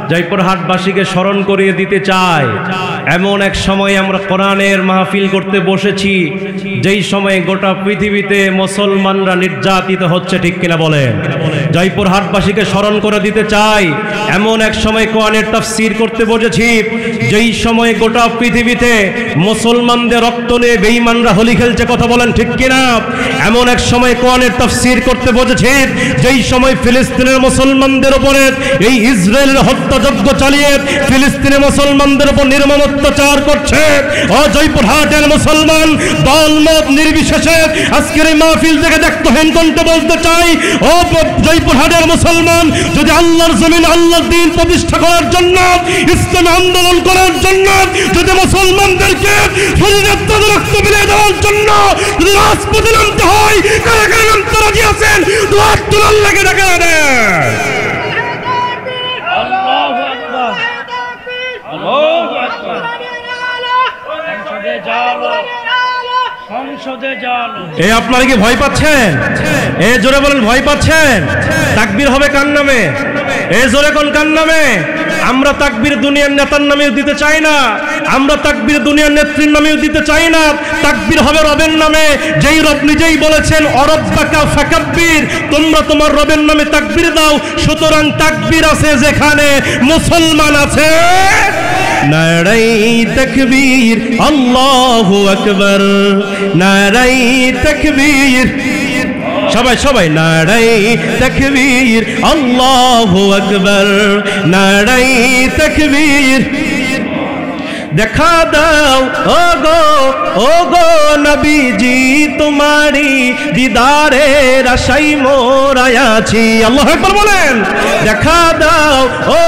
জয়পুরহাটবাসীকে স্মরণ করিয়ে দিতে চাই, এমন এক সময় আমরা কোরআনের মাহফিল করতে বসেছি যেই সময়ে গোটা পৃথিবীতে মুসলমানরা নির্যাতিত হচ্ছে, ঠিক কিনা বলেন? জয়পুরহাটবাসীকে স্মরণ করে দিতে চাই, এমন এক সময় কোরআনের তাফসীর করতে বসেছি যেই সময়ে গোটা পৃথিবীতে মুসলমানদের রক্ত নিয়ে বেঈমানরা হোলি খেলছে, কথা বলেন ঠিক কিনা? এমন এক সময় কোরআনের তাফসীর করতে বসেছি যেই সময় ফিলিস্তিনের মুসলমানদের উপরে এই ইসরায়েলের হত্যাযজ্ঞ চালিয়ে ফিলিস্তিনের মুসলমানদের উপর নির্মম অত্যাচার করছে। ও জয়পুরহাটের মুসলমান, দলমত নির্বিশেষে আজকের এই মাহফিল থেকে দেখতহীন কণ্ঠে বলতে চাই, ও জয়পুরহাটের মুসলমান, যদি আল্লাহর জমিন আল্লাহর দ্বীন প্রতিষ্ঠা করার জন্য, ইসলাম আন্দোলন করার জন্য, যদি মুসলমানদেরকে শরীয়ত রক্ত বিলিয়ে দেওয়ার জন্য যদি রাজপথে নামতে হয়, কারা কারা নামতে রাজি আছেন? দুহাত তোলার লাগে দেখা দেন। আল্লাহু আকবার, আল্লাহু আকবার। সংসদে যাও। এই আপনারা কি ভয় পাচ্ছেন? এ জোরে বলেন, ভয় পাচ্ছেন? তাকবীর হবে কার নামে? এ জোরে কোন কার নামে? আমরা তাকবীর দুনিয়ার নেতার নামেও দিতে চাই না, আমরা তাকবীর দুনিয়ার নেত্রীর নামেও দিতে চাই না। তাকবীর হবে রবের নামে, যেই রব নিজেই বলেছেন অরব্বাকা ফাকাব্বির, তোমরা তোমার রবের নামে তাকবীর দাও। সুতরাং তাকবীর আছে যেখানে মুসলমান আছে। নারাই তাকবীর, আল্লাহু আকবার, নারাই তাকবীর। সবাই সবাই নারাই তাকবীর, আল্লাহু আকবার, নারাই তাকবীর। দেখা দাও ও গো নবীজি, তোমারি দিদারের আশায় মোরা আছি। আল্লাহু আকবার বলেন। দেখা দাও ও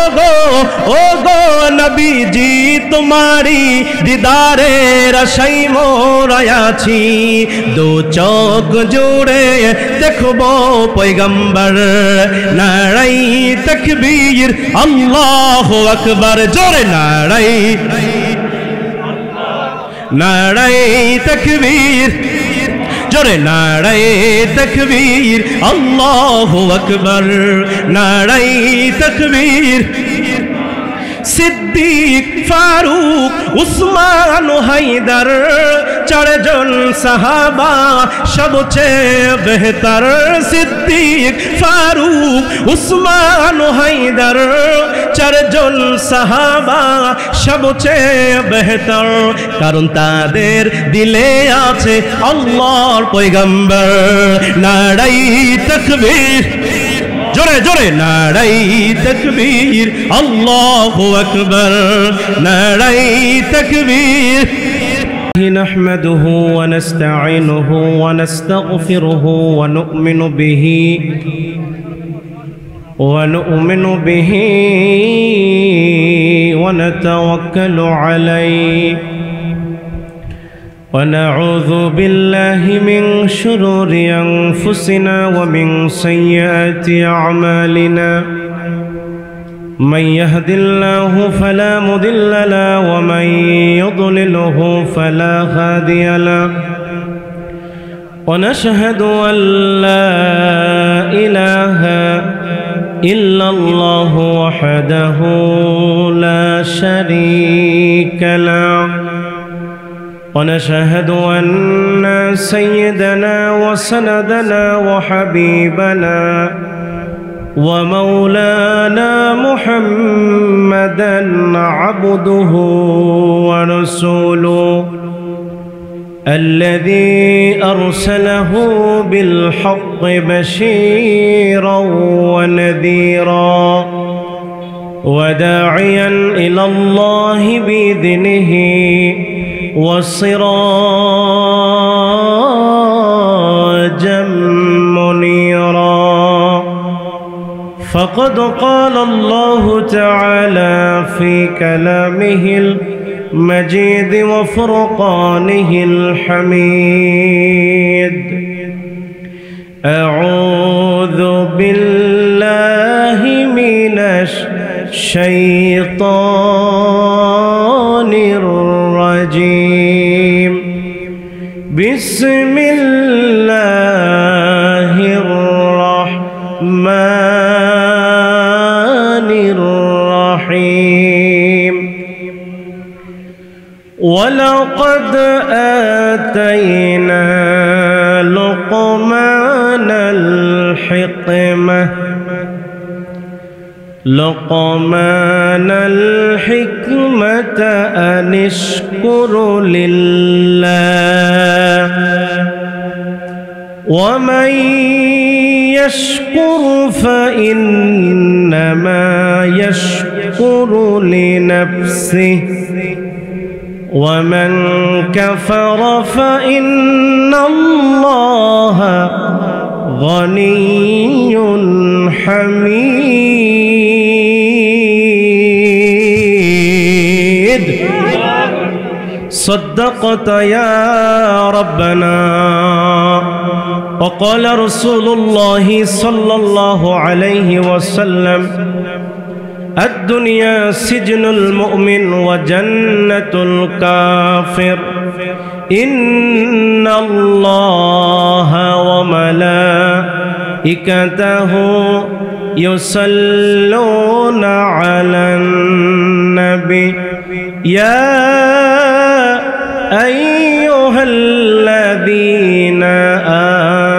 গো নবীজি, তোমারি দিদারের আশায় মোরা আছি। দু চোখ জুড়ে দেখবো পয়গম্বর, নারাই তাকবীর, আল্লাহু আকবার। জোরে নারাই, নারাই তাকবীর, জোরে নারাই তাকবীর, আল্লাহু আকবার, নারাই তাকবীর। সিদ্দিক, ফারুক, উসমান, হায়দার, চারজন সাহাবা সবচেয়ে বেহতর। সিদ্দিক, ফারুক, উসমান, হায়দার, চারজন সাহাবা সবচেয়ে বেহতর, কারণ তাদের দিলে আছে আল্লাহর পয়গম্বর। নারাই তাকবীর, জোরে জোরে নারাই তাকবীর, আল্লাহু আকবার, নারাই তাকবীর। نحمده ونستعينه ونستغفره ونؤمن به ونتوكل عليه ونعوذ بالله من شرور أنفسنا ومن سيئات أعمالنا. من يهد الله فلا مضل له ومن يضلله فلا هادي له. ونشهد أن لا إله إلا الله وحده لا شريك له. ونشهد أن سيدنا وسندنا وحبيبنا ومولانا محمدا عبده ورسوله الذي أرسله بالحق بشيرا ونذيرا وداعيا إلى الله بإذنه وسراجا منيرا. فقد قال الله تعالى في كلامه المجيد وفرقانه الحميد: أعوذ بالله من الشيطان الرجيم. بسم الله الرحمن الرحيم. الرحيم ولقد آتينا لقمان الحكمة أن اشكر لله ومن يشكر فإنما يشكر لنفسه ومن كفر فإن الله غني حميد صدقت يا ربنا وقال رسول الله صلى الله عليه وسلم الدنيا سجن المؤمن وجنة الكافر إن الله وملائكته يصلون على النبي يا أيها الذين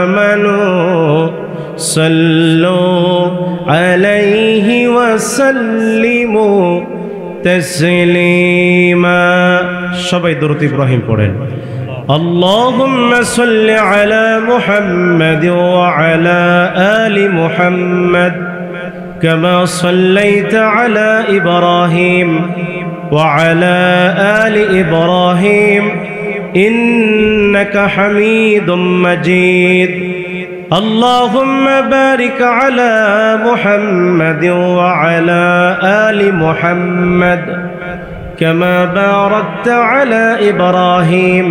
آمنوا صلوا عليه وسلموا تسليما সবাই দরুদ ইব্রাহিম পড়েন اللهم صل على محمد وعلى آل محمد كما صليت على إبراهيم وعلى آل إبراهيم إنك حميد مجيد اللهم بارك على محمد وعلى آل محمد كما باركت على إبراهيم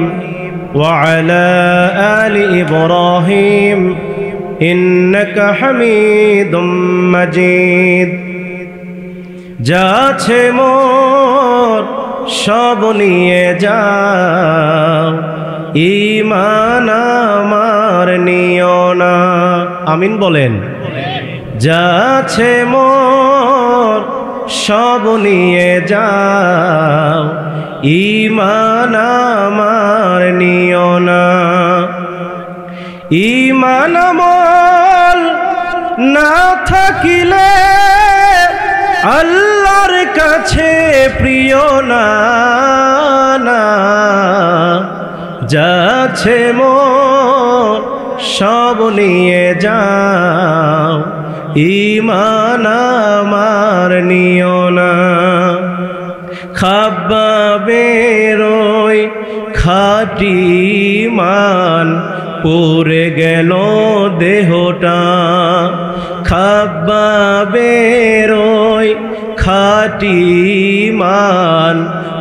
وعلى آل إبراهيم إنك حميد مجيد যাচ্ছে মোর সব নিয়ে যাও ঈমান আমার নিও না আমিন বলেন যাচ্ছে মোর সব নিয়ে যাও ঈমান আমার নিও না ঈমান আমল না থাকিলে আল্লাহর কাছে প্রিয় না যাচ্ছে মোর সব নিয়ে যাও ঈমান আমার নিও না খাবাবের ওই খাঁটি ঈমান পুরে গেল দেহটা খাবাবের ওই খাঁটি ঈমান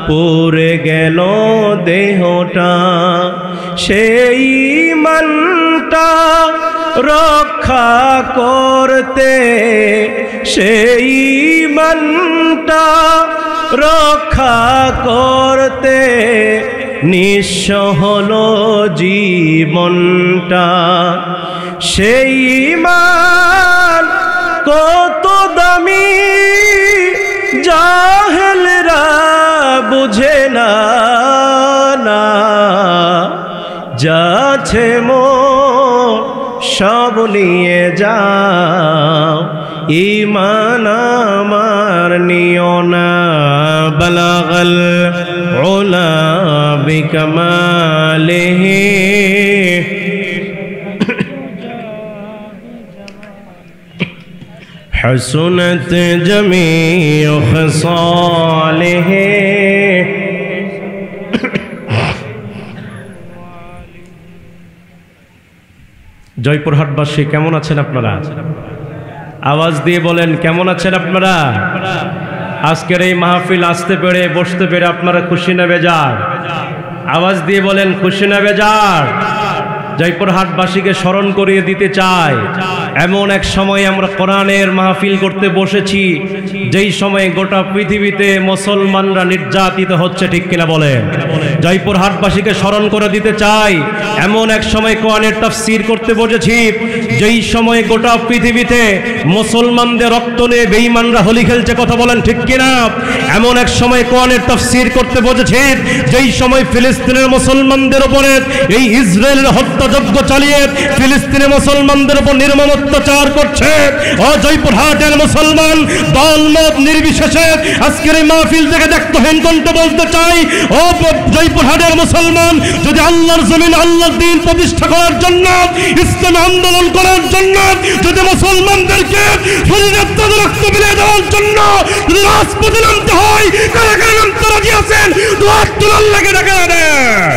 পুরে গেল দেহটা সেই ঈমানটা রক্ষা করতে সেই ঈমানটা রক্ষা করতে নিঃস্ব হলো জীবনটা সেই ঈমান কত দামি জাহেলরা বুঝে না যাচ্ছে মোর সব নিয়ে যাও ঈমান আমার নিও না বালাগাল উলা বিকামালিহি حسنت جميع خصاله জয়পুরহাটবাসী কেমন আছেন আপনারা? আওয়াজ দিয়ে বলেন কেমন আছেন আপনারা? আজকের এই মাহফিল আসতে পেরে বসতে পেরে আপনারা খুশি না বেজার? আওয়াজ দিয়ে বলেন খুশি না বেজার? জয়পুরহাটবাসীকে স্মরণ করিয়ে দিতে চাই, এমন এক সময় আমরা কোরআনের মাহফিল করতে বসেছি যেই সময়ে গোটা পৃথিবীতে মুসলমানরা নির্যাতিত হচ্ছে, ঠিক কিনা বলেন? জয়পুরহাটবাসীকে স্মরণ করে দিতে চাই, এমন এক সময় কোরআনের তাফসীর করতে বসেছি যেই সময়ে গোটা পৃথিবীতে মুসলমানদের রক্ত নিয়ে বেঈমানরা হোলি খেলছে, কথা বলেন ঠিক কিনা? এমন এক সময় কোরআনের তাফসীর করতে বসেছি যেই সময় ফিলিস্তিনের মুসলমানদের উপরে এই ইসরায়েলের হত্যাযজ্ঞ চালিয়ে ফিলিস্তিনের মুসলমানদের উপর নির্মম অত্যাচার করছে। ও জয়পুরহাটের মুসলমান, দলমত নির্বিশেষে আজকের এই মাহফিল থেকে দেখতহীন কণ্ঠে বলতে চাই, ও জয়পুরহাটের মুসলমান, যদি আল্লাহর জমিন আল্লাহর দ্বীন প্রতিষ্ঠা করার জন্য, ইসলাম আন্দোলন করার জন্য, যদি মুসলমানদেরকে শরীরের তাজা রক্ত বিলিয়ে দেওয়ার জন্য যদি রাজপথে নামতে হয়, কারা কারা নামতে রাজি আছেন? দুহাত তুলে আল্লাহকে ডাকা দেন।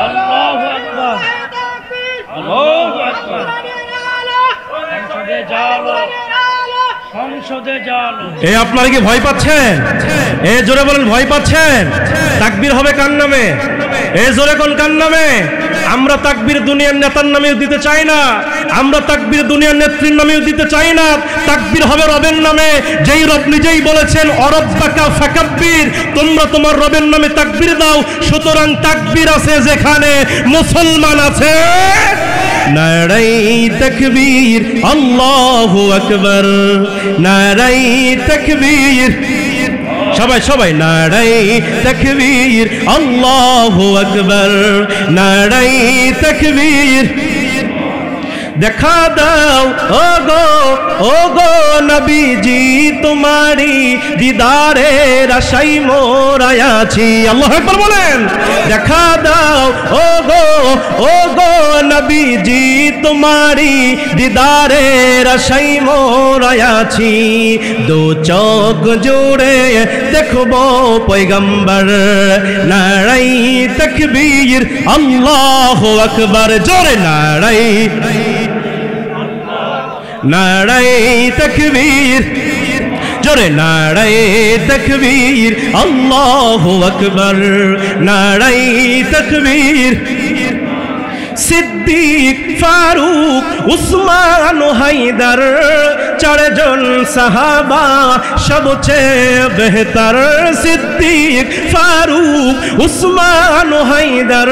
আল্লাহু আকবার, আল্লাহু আকবার। সংসদে যাও। এ আপনারা কি ভয় পাচ্ছেন? এ জোরে বলেন, ভয় পাচ্ছেন? তাকবীর হবে কার নামে? এ জোরে কোন কার নামে? আমরা তাকবীর দুনিয়ার নেতার নামেও দিতে চাই না, আমরা তাকবীর দুনিয়ার নেত্রীর নামেও দিতে চাই না। তাকবীর হবে রবের নামে, যেই রব নিজেই বলেছেন অরব্বাকা ফাকাব্বির, তোমরা তোমার রবের নামে তাকবীর দাও। সুতরাং তাকবীর আছে যেখানে মুসলমান আছে। নারাই তাকবীর, আল্লাহু আকবার, নারাই তাকবীর, সবাই সবাই নারাই তাকবীর, আল্লাহু আকবার, নারাই তাকবীর। দেখা দাও ও গো নবীজি, তোমারি দিদারের আশায় মোরা আছি। আল্লাহু আকবার বলেন। দেখা দাও ও গো নবীজি, তোমারি দিদারের আশায় মোরা আছি। দু চোখ জুড়ে দেখবো পয়গম্বর, নারাই তাকবীর, আল্লাহু আকবার, জোরে নারাই নারাই তাকবীর, জোরে নারাই তাকবীর, আল্লাহু আকবার, নারাই তাকবীর। সিদ্দিক, ফারুক, উসমান, হায়দার, চারজন সাহাবা সবচেয়ে বেহতর। সিদ্দিক, ফারুক, উসমান, হায়দার,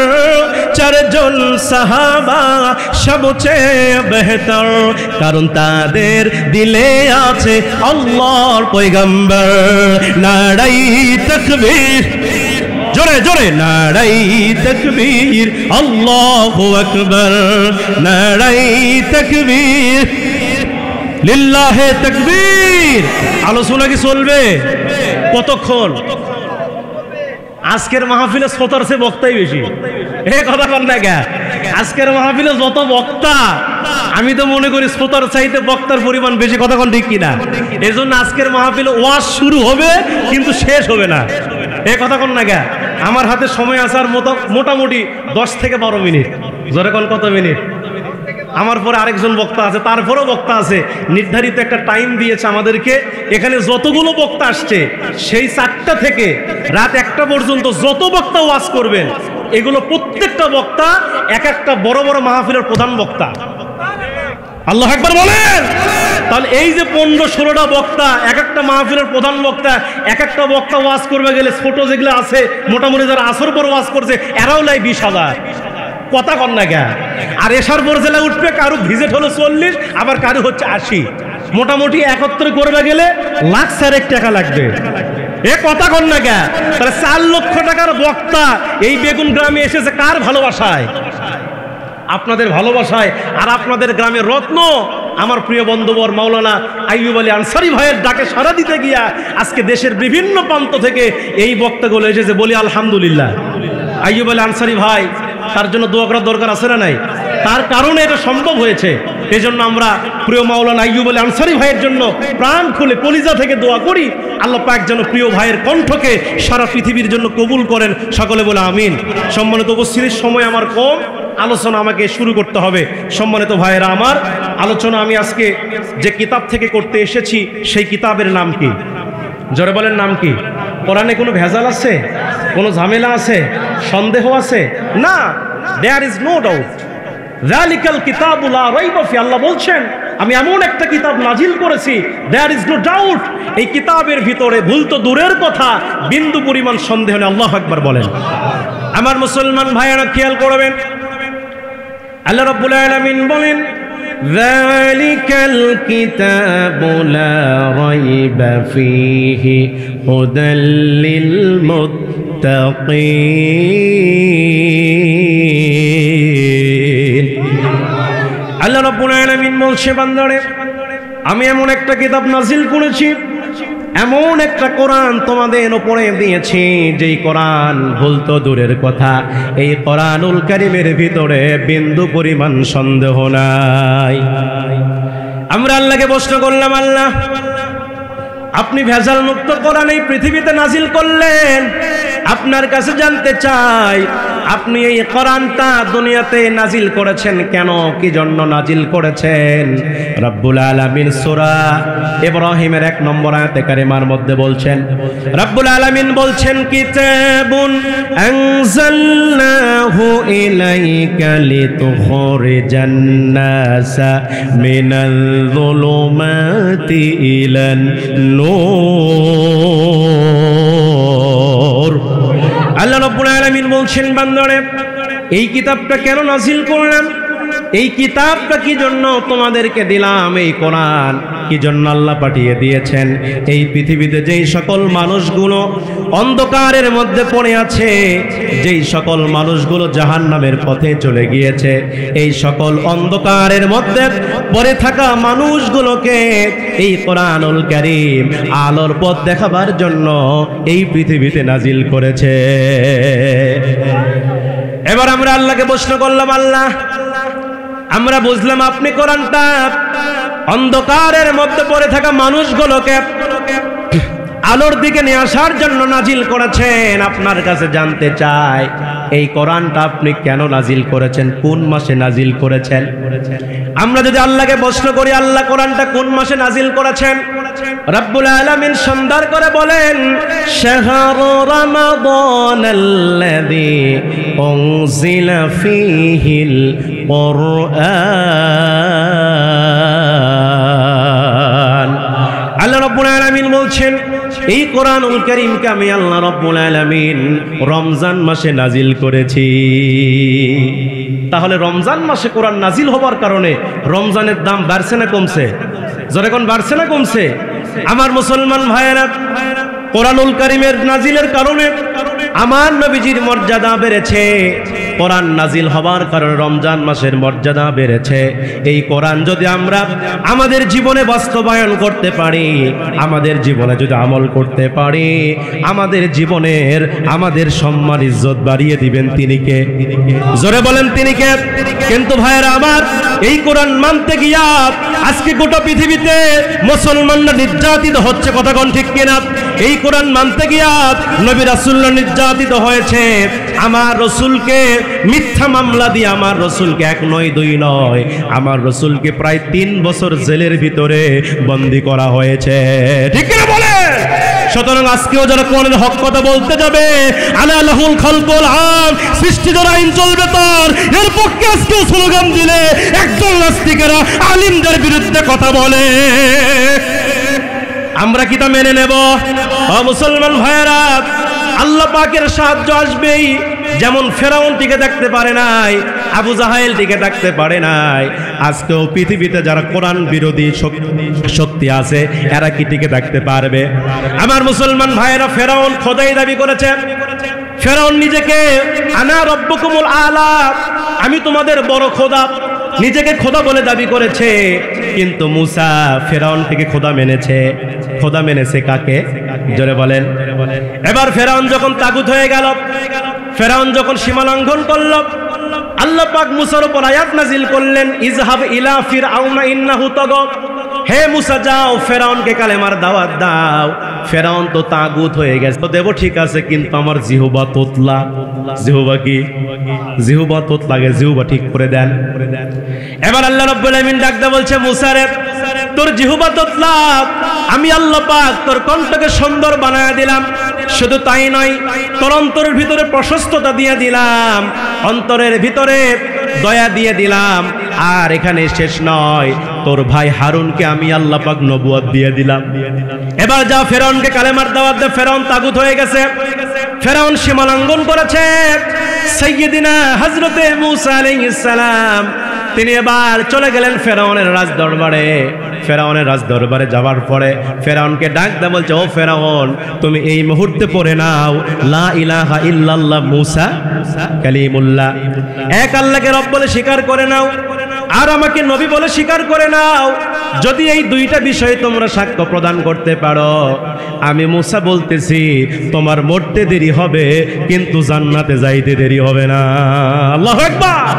চারজন সাহাবা সবচেয়ে বেহতর, কারণ তাদের দিলে আছে আল্লাহর পয়গম্বর। নারাই তাকবীর, জোরে জোরে নারাই তাকবীর, আল্লাহু আকবার, নারাই তাকবীর, লিল্লাহে তাকবীর। আলোচনা কি চলবে? কতক্ষণ? আজকের মাহফিলে শ্রোতার চেয়ে বক্তাই বেশি। এ কথা বল না কে? আজকের মাহফিলে যত বক্তা, আমি তো মনে করি শ্রোতার চাইতে বক্তার পরিমাণ বেশি। কথা কোন ঠিক কিনা? এই জন্য আজকের মাহফিলে ওয়াজ শুরু হবে কিন্তু শেষ হবে না। এ কথা কোন না কে? আমার হাতে সময় আসার মতো মোটামুটি 10 থেকে 12 মিনিট। জোরে কোন কত মিনিট? আমার পরে আরেকজন বক্তা আছে, তারপরেও বক্তা আছে, নির্ধারিত একটা টাইম দিয়েছে আমাদেরকে। এখানে যতগুলো বক্তা আসছে সেই 4টা থেকে রাত 1টা পর্যন্ত যত বক্তা ওয়াজ করবেন, এগুলো প্রত্যেকটা বক্তা এক একটা বড় বড় মাহফিলের প্রধান বক্তা। আল্লাহু আকবার বলেন। তাহলে এই যে 15-16টা বক্তা, এক একটা মাহফিলের প্রধান বক্তা, এক একটা বক্তা ওয়াজ করবে গেলে ছোট যেগুলো আছে মোটামুটি যারা আসর পর ওয়াজ করছে এরাও লাই 20,000। কথা কন না কে? আর এসার পর জেলা উঠবে, কারো ভিজিট হলো 40, আবার কারো হচ্ছে 80। মোটামুটি একত্রে করবে গেলে লাখ 4 টাকা লাগবে। এ কথা কন না কে? তাহলে 4 লক্ষ টাকার বক্তা এই বেগুন গ্রামে এসেছে কার ভালোবাসায়? আপনাদের ভালোবাসায়। আর আপনাদের গ্রামের রত্ন আমার প্রিয় বন্ধুবর মাওলানা আইয়ুব আলী আনসারী ভাইয়ের ডাকে সাড়া দিতে গিয়া আজকে দেশের বিভিন্ন প্রান্ত থেকে এই বক্তাগুলো এসেছে। বলি আলহামদুলিল্লাহ। আইয়ুব আলী আনসারী ভাই, তার জন্য দোয়া করার দরকার আছে না নাই? তার কারণে এটা সম্ভব হয়েছে। এই জন্য আমরা প্রিয় মাওলানা আইয়ুব আলী আনসারী ভাইয়ের জন্য প্রাণ খুলে কলিজা থেকে দোয়া করি, আল্লাহ পাক যেন প্রিয় ভাইয়ের কণ্ঠকে সারা পৃথিবীর জন্য কবুল করেন। সকলে বলে আমিন। সম্মানিত উপস্থিতির সময় আমার কম, আলোচনা আমাকে শুরু করতে হবে। সম্মানিত ভাইয়েরা আমার, আলোচনা আমি আজকে যে কিতাব থেকে করতে এসেছি সেই কিতাবের নাম কি? জোরে বলেন, নাম কি? কোরআনে কোনো ভেজাল আছে? কোনো ঝামেলা আছে? সন্দেহ আছে? না, দেয়ার ইজ নো ডাউট যালিকাল কিতাবু লা রাইবা ফি, আল্লাহ বলছেন আমি এমন একটা কিতাব নাজিল করেছি, দেয়ার ইজ নো ডাউট, এই কিতাবের ভিতরে ভুল তো দূরের কথা, বিন্দু পরিমাণ সন্দেহ নেই। আল্লাহু আকবার বলেন। আমার মুসলমান ভাইয়েরা খেয়াল করবেন, আল্লাহ রাব্বুল আলামিন বলেন যালিকাল কিতাবু লা রাইবা ফীহি হুদাল লিল মুত্তাকিন। আল্লাহ রাব্বুল আলামিন বলছে বান্দারে আমি এমন একটা কিতাব নাজিল করেছি, এমন একটা কোরআন তোমাদের উপরে দিয়েছি, যেই কোরআন ভুল তো দূরের কথা, এই কোরআনুল কারীমের ভিতরে বিন্দু পরিমাণ সন্দেহ নাই। আমরা আল্লাহকে প্রশ্ন করলাম, আল্লাহ আপনি ভেজাল মুক্ত কোরআন এই পৃথিবীতে নাজিল করলেন, আপনার কাছে জানতে চাই আপনি এই কোরআনটা দুনিয়াতে নাজিল করেছেন কেন, কি জন্য নাজিল করেছেন? রব্বুল আলামিন সূরা ইব্রাহিমের 1 নম্বর আয়াতে কারিমার মধ্যে বলছেন, রব্বুল আলামিন বলছেন কিতাবুন আনজালনাহু ইলাইকা লিতুখরিজান নাসা মিনাল যুলুমাতি ইলান নূর। আল্লাহ রাব্বুল আলামিন বলছেন বান্দারে এই কিতাবটা কেন নাজিল করলাম, এই কিতাবটা কি জন্য তোমাদেরকে দিলাম, এই কোরআন কি জন্য আল্লাহ পাঠিয়ে দিয়েছেন? এই পৃথিবীতে যেই সকল মানুষগুলো অন্ধকারের মধ্যে পড়ে আছে, যেই সকল মানুষগুলো জাহান্নামের পথে চলে গিয়েছে, এই সকল অন্ধকারের মধ্যে পড়ে থাকা মানুষগুলোকে এই কোরআনুল কারীম আলোর পথ দেখাবার জন্য এই পৃথিবীতে নাজিল করেছে। এবার আমরা আল্লাহকে প্রশ্ন করলাম, আল্লাহ আমরা বুঝলাম আপনি কোরআনটা অন্ধকারের মধ্যে পড়ে থাকা মানুষগুলোকে আলোর দিকে নিয়ে আসার জন্য নাজিল করেছেন, আপনার কাছে জানতে চাই এই কোরআনটা আপনি কেন নাজিল করেছেন, কোন মাসে নাজিল করেছেন? আমরা যদি আল্লাহকে প্রশ্ন করি আল্লাহ কোরআনটা কোন মাসে নাজিল করেছেন, রব্বুল আলামিন সুন্দর করে বলেন শাহরু রমাদানাল্লাযী উনজিলা ফীহিল কুরআন। আল্লাহ রাব্বুল আলামিন বলছেন এই কোরআনুল কারীমকে আমি আল্লাহ রাব্বুল আলামিন রমজান মাসে নাজিল করেছি। তাহলে রমজান মাসে কোরআন নাজিল হবার কারণে রমজানের দাম বাড়ছে না কমছে? জোরে কোন বাড়ছে না কমছে? আমার মুসলমান ভাইয়েরা, কোরআনুল কারীমের নাজিলের কারণে আমার নবীজির মর্যাদা বেড়েছে, কোরআন নাজিল হবার কারণে রমজান মাসের মর্যাদা বেড়েছে। এই কোরআন যদি আমরা আমাদের জীবনে বাস্তবায়ন করতে পারি, আমাদের জীবনে যদি আমল করতে পারি, আমাদের জীবনের আমাদের সম্মান ইজ্জত বাড়িয়ে দিবেন তিনি কে? জোরে বলেন তিনি কে? কিন্তু ভাইয়েরা আমার, এই কোরআন মানতে গিয়া আজকে গোটা পৃথিবীতে মুসলমানরা নির্যাতিত হচ্ছে, কথা কোন ঠিক কিনা? এই কোরআন মানতে গিয়া নবী রাসূলুল্লাহ নির্যাতিত হয়েছে। আমার রাসূলকে মিথ্যা মামলা দিয়ে আমার রাসূলকে 1 নয় 2 নয়, আমার রাসূলকে প্রায় 3 বছর জেলের ভিতরে বন্দী করা হয়েছে, ঠিক কিনা বলে? সুতরাং আজকেও যারা কোরআনের হক কথা বলতে যাবে, আলা লাহুল খালকুল আম, সৃষ্টি যারা আইন চলবে তার, এর পক্ষে আজকেও স্লোগান দিলে একদল নাস্তিকেরা আলিমদের বিরুদ্ধে কথা বলে, আমরা কি তা মেনে নেব? ও মুসলমান ভাইয়েরা, আল্লাহ পাকের সাহায্য আসবেই। যেমন ফেরাউন টিকে থাকতে পারে নাই, আবু জাহেল টিকে থাকতে পারে নাই, আজকেও পৃথিবীতে যারা কোরআন বিরোধী শক্তি আছে এরা কি টিকে থাকতে পারবে? আমার মুসলমান ভাইয়েরা, ফেরাউন খোদাই দাবি করেছে। ফেরাউন নিজেকে আনা রব্বুকুমুল আলা, আমি তোমাদের বড় খোদা, নিজেকে খোদা বলে দাবি করেছে। কিন্তু মুসা ফেরাউন থেকে খোদা মেনেছে। খোদা মেনেছে কাকে? জোরে বলেন। এবার ফেরাউন যখন তাগুত হয়ে গেল, ফেরাউন যখন সীমা লঙ্ঘন করল, আল্লাহ পাক মুসার উপর আয়াত নাজিল করলেন, ইজহাব ইলা ফিরআউনা ইন্নাহু তাগা, হে মুসা যাও ফেরাউনকে কালেমার দাওয়াত দাও। ফেরাউন তো তাগুত হয়ে গেছে, তো দেব ঠিক আছে, কিন্তু আমার জিহবা তোতলা। জিহবা কি? জিহবা তোতলাকে জিহবা ঠিক করে দেন। এবার আল্লাহ রাব্বুল আলামিন ডাকতে বলছে মুসা রে, তোর জিহ্বা তোতলাক, আমি আল্লাহ পাক তোর কণ্ঠকে সুন্দর বানায় দিলাম। শুধু তাই নয়, তোর অন্তরের ভিতরে প্রশস্ততা দিয়ে দিলাম, অন্তরের ভিতরে দয়া দিয়ে দিলাম। আর এখানে শেষ নয়, তোর ভাই হারুনকে আমি আল্লাহ পাক নবুয়ত দিয়ে দিলাম। এবার যা ফেরাউনকে কালেমার দাওয়াত দে। ফেরাউন তাগুত হয়ে গেছে, ফেরাউন সীমালঙ্ঘন করেছে। সাইয়্যিদিনা হযরতে মূসা আলাইহিস সালাম তিনি এবার চলে গেলেন ফেরাউনের রাজ দরবারে। ফেরাউনের রাজ দরবারে যাওয়ার পরে ফেরাউনকে ডাক দেয়া বলছে, ও ফেরাউন, তুমি এই মুহূর্তে পড়ে নাও লা ইলাহা ইল্লাল্লাহ মূসা কালিমুল্লাহ। এক আল্লাহকে রব বলে স্বীকার করে নাও, আর আমাকে নবী বলে স্বীকার করে নাও। যদি এই দুইটা বিষয়ে তোমরা সাক্ষ্য প্রদান করতে পারো, আমি মূসা বলতেছি তোমার মরতে দেরি হবে কিন্তু জান্নাতে যাইতে দেরি হবে না। আল্লাহু আকবার।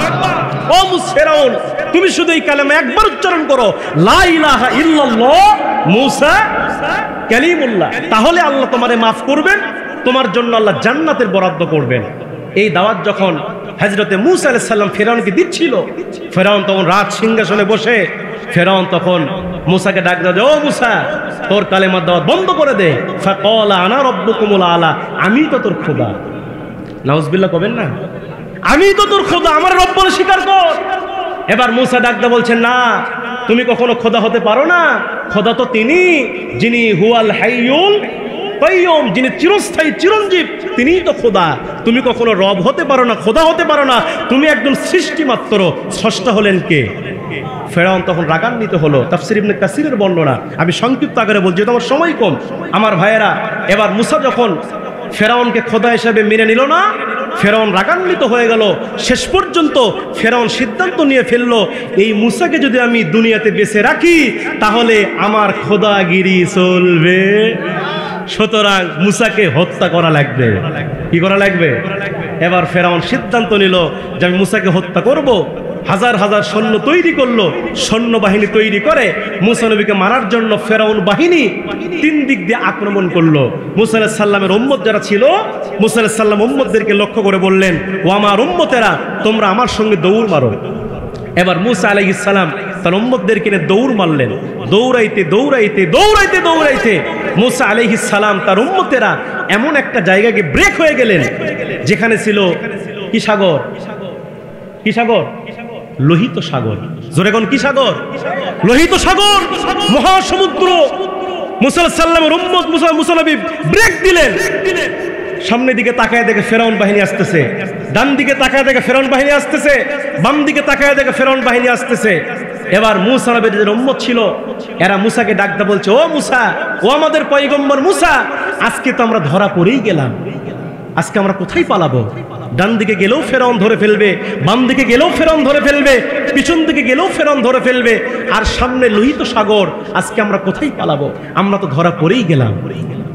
ও ফেরাউন, তুমি শুধু এই কালেমা একবার উচ্চারণ করো, লা ইলাহা ইল্লাল্লাহ মূসা কালিমুল্লাহ, তাহলে আল্লাহ তোমারে মাফ করবেন, তোমার জন্য আল্লাহ জান্নাতের বরাদ্দ করবেন। এই দাওয়াত যখন হযরতে মূসা আলাইহিস সালাম ফেরাউনকে দিচ্ছিল, ফেরাউন তখন রাজ সিংহাসনে বসে, ফেরাউন তখন মূসাকে ডাক দেয়, ও মূসা, তোর কালেমার দাওয়াত বন্ধ করে দে। ফাকালা আনা রাব্বুকুমুল আলা, আমি তো তোর খোদা। নাউজুবিল্লাহ কবেন না, আমি তো তোর খোদা, আমার রব বলে স্বীকার কর। এবার মূসা ডাক দেয়া বলছেন, না, তুমি কখনো খোদা হতে পারো না। খোদা তো তিনি, যিনি হুয়াল হাইয়ুল কাইয়ুম, যিনি চিরস্থায়ী চিরঞ্জীব, তিনিই তো খোদা। তুমি কখনো রব হতে পারো না, খোদা হতে পারো না, তুমি একজন সৃষ্টি মাত্র। স্রষ্টা হলেন কে? ফেরাউন তখন রাগান্বিত হলো। তাফসীর ইবনে কাসিরের বর্ণনা, আমি সংক্ষিপ্ত আকারে বলছি, তোমার সময় কম আমার ভাইয়েরা। এবার মূসা যখন ফেরাউনকে খোদা হিসেবে মেনে নিল না, ফেরাউন রাগান্বিত হয়ে গেল। শেষ পর্যন্ত ফেরাউন সিদ্ধান্ত নিয়ে ফেললো, এই মূসাকে যদি আমি দুনিয়াতে বেঁচে রাখি তাহলে আমার খোদাগিরি চলবে, সুতরাং মূসাকে হত্যা করা লাগবে। কি করা লাগবে? এবার ফেরাউন সিদ্ধান্ত নিল যে আমি মূসাকে হত্যা করব। হাজার হাজার সৈন্য তৈরি করলো, সৈন্যবাহিনী তৈরি করে মূসা নবীকে মারার জন্য ফেরাউন বাহিনী তিন দিক দিয়ে আক্রমণ করলো। মূসা আলাইহিস সালামের উম্মত যারা ছিল, মূসা আলাইহিস সালাম উম্মতদেরকে লক্ষ্য করে বললেন, ও আমার উম্মতেরা, তোমরা আমার সঙ্গে দৌড় মারো। এবার মূসা আলাইহিস সালাম তার উম্মতদেরকে নিয়ে দৌড় মারলেন। দৌড়াইতে দৌড়াইতে দৌড়াইতে দৌড়াইতে মূসা আলাইহিস সালাম তার উম্মতেরা এমন একটা জায়গায় ব্রেক হয়ে গেলেন যেখানে ছিল কি সাগর? কি সাগর? লোহিত সাগর। জোরে কোন কি সাগর? লোহিত সাগর, মহাসমুদ্র। মূসা আলাইহিস সালামের উম্মত মূসা নবী ব্রেক দিলেন। সামনের দিকে তাকায় দেখে ফেরাউন বাহিনী আসতেছে, ডান দিকে তাকায় দেখে ফেরাউন বাহিনী আসতেছে, বাম দিকে তাকায় দেখে ফেরাউন বাহিনী আসতেছে। এবার মূসা নবীর যে উম্মত ছিল এরা মূসাকে ডাকতে বলছে, ও মূসা, ও আমাদের পয়গম্বর মূসা, আজকে তো আমরা ধরা পড়েই গেলাম, আজকে আমরা কোথায় পালাবো? ডান দিকে গেলেও ফেরাউন ধরে ফেলবে, বাম দিকে গেলেও ফেরাউন ধরে ফেলবে, পিছন দিকে গেলেও ফেরাউন ধরে ফেলবে, আর সামনে লোহিত সাগর, আজকে আমরা কোথায় পালাবো? আমরা তো ধরা পড়েই গেলাম।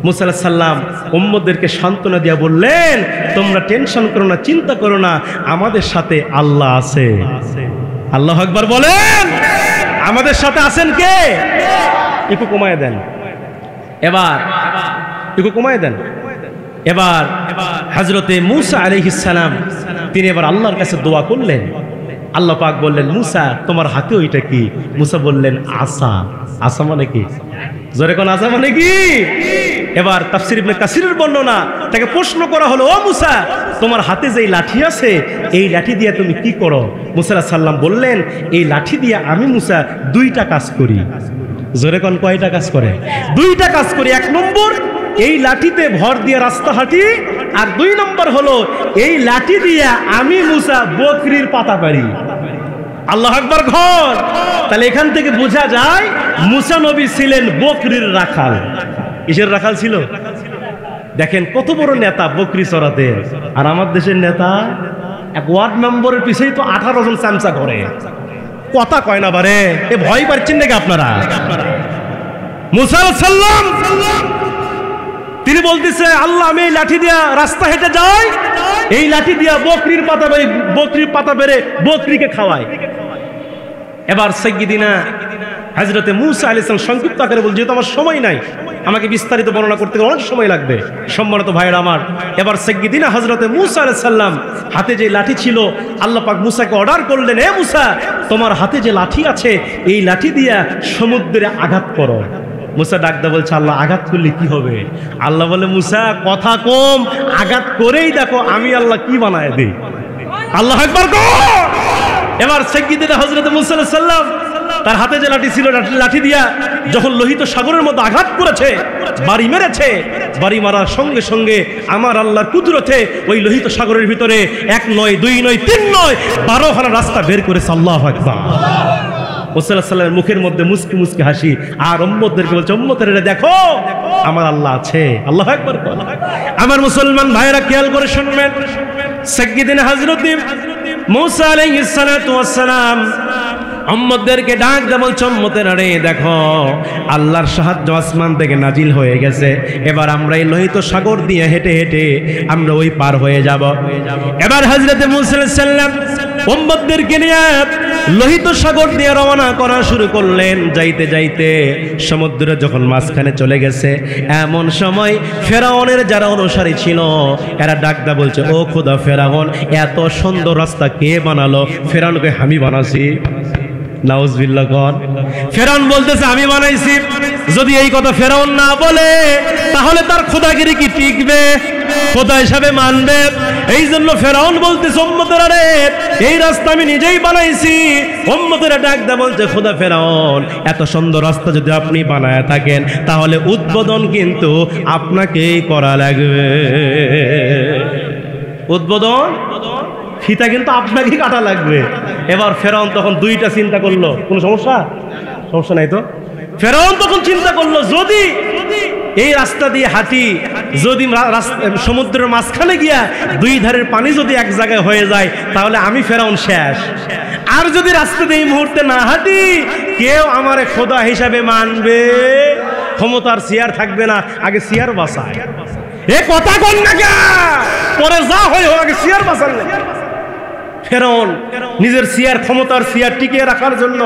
মূসা আলাইহিস সালাম উম্মতদেরকে সান্ত্বনা দিয়ে বললেন, তোমরা টেনশন করো না, চিন্তা করো না, আমাদের সাথে আল্লাহ আছে। আল্লাহু আকবার বলেন। আমাদের সাথে আছেন কে? একটু কমায় দেন, এবার একটু কমায় দেন। এবার হযরতে মূসা আলাইহিস সালাম তিনি এবার আল্লাহর কাছে দোয়া করলেন। আল্লাহ পাক বললেন, মূসা তোমার হাতে ওইটা কি? মূসা বললেন, আসা। আসা মানে কি? জোরে কোন আসা মানে কি? এবার তাফসীর ইবনে কাসিরের বর্ণনা, তাকে প্রশ্ন করা হলো, ও মূসা, তোমার হাতে যে লাঠি আছে এই লাঠি দিয়ে তুমি কি করো? মূসা আলাইহিস সালাম বললেন, এই লাঠি দিয়ে আমি মূসা দুইটা কাজ করি। জোরে কোন কয়টা কাজ করে? দুইটা কাজ করি। এক নম্বর, এই লাঠিতে ভর দিয়ে রাস্তা হাঁটি, আর দুই নম্বর হলো এই লাঠি দিয়ে আমি মূসা বকরির পাতা পারি। আল্লাহু আকবার ঘর। তাহলে এখান থেকে বোঝা যায় মূসা নবী ছিলেন বকরির রাখাল। কিসের রাখাল ছিল? দেখেন কত বড় নেতা বকরি চড়াতে, আর আমার দেশের নেতা এক ওয়ার্ড মেম্বারের পিছেই তো 18 জন চামচা করে, কথা কয় না বারে। এ ভয় পাচ্ছেন নাকি আপনারা? মূসা আলাইহিস সালাম তিনি বলতেছে, আল্লাহ আমি এই লাঠি দিয়া রাস্তা হেঁটে যাই, এই লাঠি দিয়া বকরির পাতা বেড়ে বকরিকে খাওয়াই। এবার সাইয়্যিদিনা হযরতে মূসা আলাইহিস সালাম সংক্ষিপ্ত আকারে বল, যেহেতু আমার সময় নাই, আমাকে বিস্তারিত বর্ণনা করতে গেলে অনেক সময় লাগবে। সম্মানিত ভাইরা আমার, এবার সাইয়্যিদিনা হযরতে মূসা আলাইহিস সালাম হাতে যে লাঠি ছিল, আল্লাহ পাক মূসাকে অর্ডার করলেন, হে মূসা, তোমার হাতে যে লাঠি আছে এই লাঠি দিয়া সমুদ্রে আঘাত করো। মূসা ডাকদা বলছে, আল্লাহ আঘাত করলে কি হবে? আল্লাহ বলে, মূসা কথা কম, আঘাত করেই দেখো আমি আল্লাহ কি বানায় দিই। আল্লাহু আকবার গো। এবার সাইয়্যিদিনা হযরত মূসা আলাইহিস সালাম তার হাতে যে লাঠি ছিল, লাঠি দিয়া যখন লোহিত সাগরের মধ্যে আঘাত করেছে, বাড়ি মেরেছে, বাড়ি মারার সঙ্গে সঙ্গে আমার আল্লাহর কুদরতে ওই লোহিত সাগরের ভিতরে 1 নয় 2 নয় 3 নয় 12 খানা রাস্তা বের করেছে। আল্লাহু আকবার। মূসা আলাইহিস সালামের মুখের মধ্যে মুস্কি মুস্কি হাসি, আর উম্মতদেরকে বলছে, উম্মতেরা দেখো আমার আল্লাহ আছে। আল্লাহু আকবার। আমার মুসলমান ভাইরা খেয়াল করে শুনবেন, সাইয়্যিদিনা হযরত মূসা আলাইহিস সালাতু ওয়াস সালাম উম্মতদেরকে ডাক দিয়ে বলছে, উম্মতেরা রে দেখো আল্লাহর সাহায্য আসমান থেকে নাজিল হয়ে গেছে। এবার আমরা এই লোহিত সাগর দিয়ে হেঁটে হেঁটে আমরা ওই পার হয়ে যাব। এবার হযরত মূসা আলাইহিস সালাম উম্মতদেরকে নিয়ে লোহিত সাগর দিয়ে রওনা করা শুরু করলেন। যাইতে যাইতে সমুদ্রে যখন মাঝখানে চলে গেছে, এমন সময় ফেরাউনের যারা অনুসারী ছিল এরা ডাকদা বলছে, ও খোদা ফেরাউন, এত সুন্দর রাস্তা কে বানালো? ফেরাউনকে আমি বানাইছি। নাউজুবিল্লাহ কর। ফেরাউন বলতেছে আমি বানাইছি। যদি এই কথা ফেরাউন না বলে তাহলে তার খোদাগিরি কি টিকবে? খোদা হিসাবে মানবে? এই জন্য ফেরাউন বলতেছে, উম্মতেরা রে এই রাস্তা আমি নিজেই বানাইছি। উম্মতেরা ডাকদা বলছে, খোদা ফেরাউন, এত সুন্দর রাস্তা যদি আপনি বানায় থাকেন তাহলে উদ্বোধন কিন্তু আপনাকেই করা লাগবে। উদ্বোধন ফিতা কিন্তু আপনাকেই কাটা লাগবে। এবার ফেরাউন তখন দুইটা চিন্তা করলো, কোনো সমস্যা নাই তো? ফেরাউন তখন চিন্তা করলো, যদি এই রাস্তা দিয়ে হাঁটি, যদি সমুদ্রের মাঝখানে গিয়া দুই ধারের পানি যদি এক জায়গায় হয়ে যায় তাহলে আমি ফেরাউন শেষ। আর যদি রাস্তা দিয়ে এই মুহূর্তে না হাঁটি, কেউ আমারে খোদা হিসাবে মানবে, ক্ষমতার চেয়ার থাকবে না। আগে চেয়ার বাঁচায়, এ কথা কোন না, পরে যা হয় আগে চেয়ার বাঁচালে। ফেরাউন নিজের চেয়ার, ক্ষমতার চেয়ার টিকিয়ে রাখার জন্য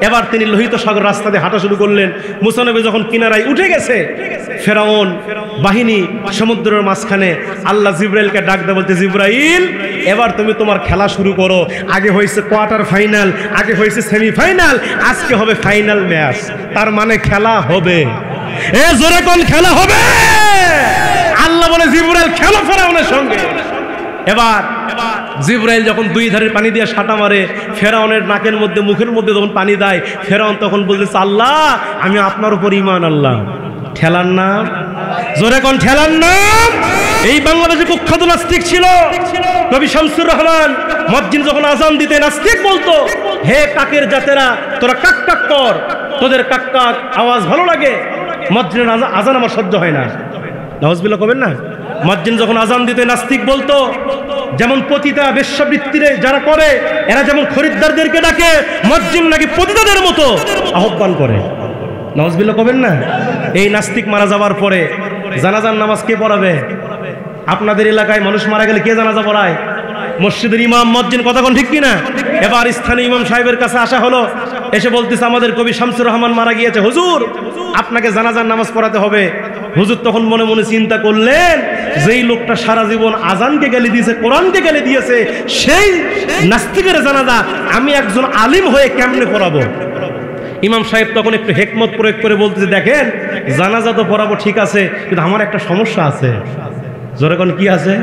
এবার তিনি লোহিত সাগর রাস্তা দিয়ে হাঁটা শুরু করলেন। মূসা নবী যখন কিনারায় উঠে গেছে, ফেরাউন বাহিনী সমুদ্রের মাঝখানে, আল্লাহ জিব্রাইলকে ডাক দিয়ে বলতে, জিব্রাইল এবার তুমি তোমার খেলা শুরু করো। আগে হয়েছে কোয়ার্টার ফাইনাল, আগে হয়েছে সেমিফাইনাল, আজকে হবে ফাইনাল ম্যাচ। তার মানে খেলা হবে। এ জোরে কোন খেলা হবে? আল্লাহ বলে, জিব্রাইল খেলো ফেরাউনের সঙ্গে। এবার জিব্রাইল যখন দুই ধারের পানি দিয়ে সাঁটা মারে, ফেরাউনের নাকের মধ্যে মুখের মধ্যে যখন পানি দেয়, ফেরাউন তখন বলতেছে, আল্লাহ আমি আপনার উপর ঈমান আনলাম। ঠেলার নাম, জোরে কোন ঠেলার নাম? এই বাংলাদেশে কুখ্যাত নাস্তিক ছিল নবী শামসুর রহমান। মুয়াজ্জিন যখন আজান দিতে নাস্তিক বলতো, হে কাকের জাতেরা তোরা কাক কাক কর, তোদের কাক কাক আওয়াজ ভালো লাগে, মুয়াজ্জিনের আজান আমার সহ্য হয় না। নাউজুবিল্লাহ কবেন না? মুয়াজ্জিন যখন আজান দিতে নাস্তিক বলতো, যেমন পতিতা বেশ্যাবৃত্তিরে যারা করে এরা যেমন খরিদ্দারদেরকে ডাকে, মুয়াজ্জিন নাকি পতিতাদের মতো আহ্বান করে। নাউজুবিল্লাহ কবেন না? এই নাস্তিক মারা যাওয়ার পরে জানাজার নামাজ কে পড়াবে? আপনাদের এলাকায় মানুষ মারা গেলে কে জানাজা পড়ায়? মসজিদের ইমাম, মুয়াজ্জিন। কথা কোন ঠিক কিনা? এবার স্থানীয় ইমাম সাহেবের কাছে আসা হলো, এসে বলতেছে, আমাদের কবি শামসুর রহমান মারা গিয়েছে, হুজুর আপনাকে জানাজার নামাজ পড়াতে হবে। হুজুর তখন মনে মনে চিন্তা করলেন, যেই লোকটা সারা জীবন আজানকে গালি দিয়েছে, কোরআনকে গালি দিয়েছে, সেই নাস্তিকের জানাজা আমি একজন আলিম হয়ে কেমনে পড়াবো? ইমাম সাহেব তখন একটু হিকমত প্রয়োগ করে বলতেছে, দেখেন জানাজা তো পড়াবো ঠিক আছে, কিন্তু আমার একটা সমস্যা আছে। জোরে কোন কি আছে?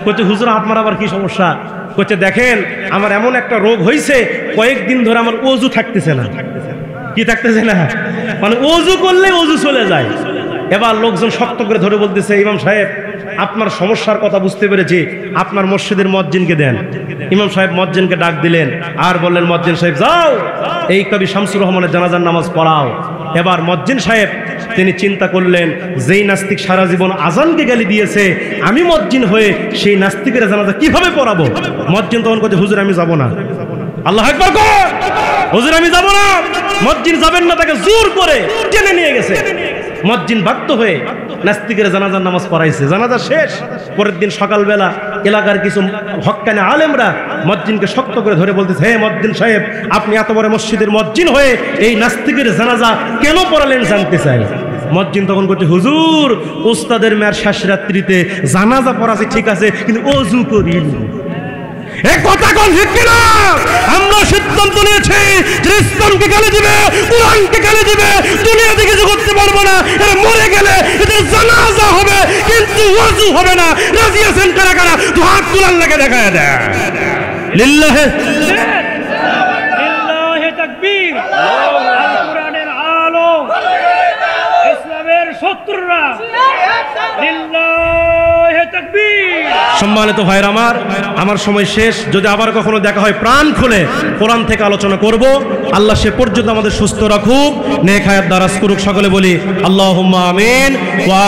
কইছে, হুজুর আপনার আবার কি সমস্যা? কইছে, দেখেন আমার এমন একটা রোগ হয়েছে, কয়েকদিন ধরে আমার ওযু থাকতেছে না। কি থাকতেছে না? মানে ওযু করলে ওযু চলে যায়। এবার লোকজন শক্ত করে ধরে বলতেছে, ইমাম সাহেব আপনার সমস্যার কথা বুঝতে পেরেছি, আপনার মসজিদের মুয়াজ্জিনকে দেন। ইমাম সাহেব মুয়াজ্জিনকে ডাক দিলেন আর বললেন, মুয়াজ্জিন সাহেব যাও এই কবি শামসুর রহমানের জানাজার নামাজ পড়াও। এবার মুয়াজ্জিন সাহেব তিনি চিন্তা করলেন, যেই নাস্তিক সারা জীবন আজানকে গালি দিয়েছে, আমি মুয়াজ্জিন হয়ে সেই নাস্তিকের জানাজা কিভাবে পড়াবো? মুয়াজ্জিন তখন কইছে, হুজুর আমি যাব না। আল্লাহু আকবার কর। হুজুর আমি যাব না। মুয়াজ্জিন যাবেন না, তাকে জোর করে টেনে নিয়ে গেছে। মুয়াজ্জিন বাধ্য হয়ে নাস্তিকের জানাজার নামাজ পড়াইছে। জানাজা শেষ, পরের দিন সকালবেলা এলাকার কিছু হক্কানি আলেমরা মুয়াজ্জিনকে শক্ত করে ধরে বলতেছে, হে মুয়াজ্জিন সাহেব, আপনি এত বড় মসজিদের মুয়াজ্জিন হয়ে এই নাস্তিকের জানাজা কেন পড়ালেন জানতে চাই। মুয়াজ্জিন তখন বলছে, হুজুর, উস্তাদের মেয়ের শেষ রাত্রিতে জানাজা পড়াছে ঠিক আছে, কিন্তু ওযু করিনি। এই কথা কোন ঠিক কিনা? আমরা সিদ্ধান্ত নিয়েছি যে ইসলামকে গালি দিবে, কোরআনকে গালি দিবে, দুনিয়া থেকে কিছু করতে পারবো না। এরা মরে গেলে এদের জানাজা হবে, কিন্তু ওযু হবে না। রাজি আছেন কারা কারা? তো হাত তুলার লাগে দেখায় দেয়। লিল্লাহে লিল্লাহি তাকবীর। আল কোরআনের আলো, ইসলামের শত্রুরা, লিল্লাহি তাকবীর। সম্মানিত ভাইরা আমার সময় শেষ। যদি আবার কখনো দেখা হয় প্রাণ খুলে কোরআন থেকে আলোচনা করব। আল্লাহ সে পর্যন্ত আমাদের সুস্থ রাখুক, নেক হায়াত দারাজ করুক। সকলে বলি আল্লাহুম্মা আমিন। ওয়া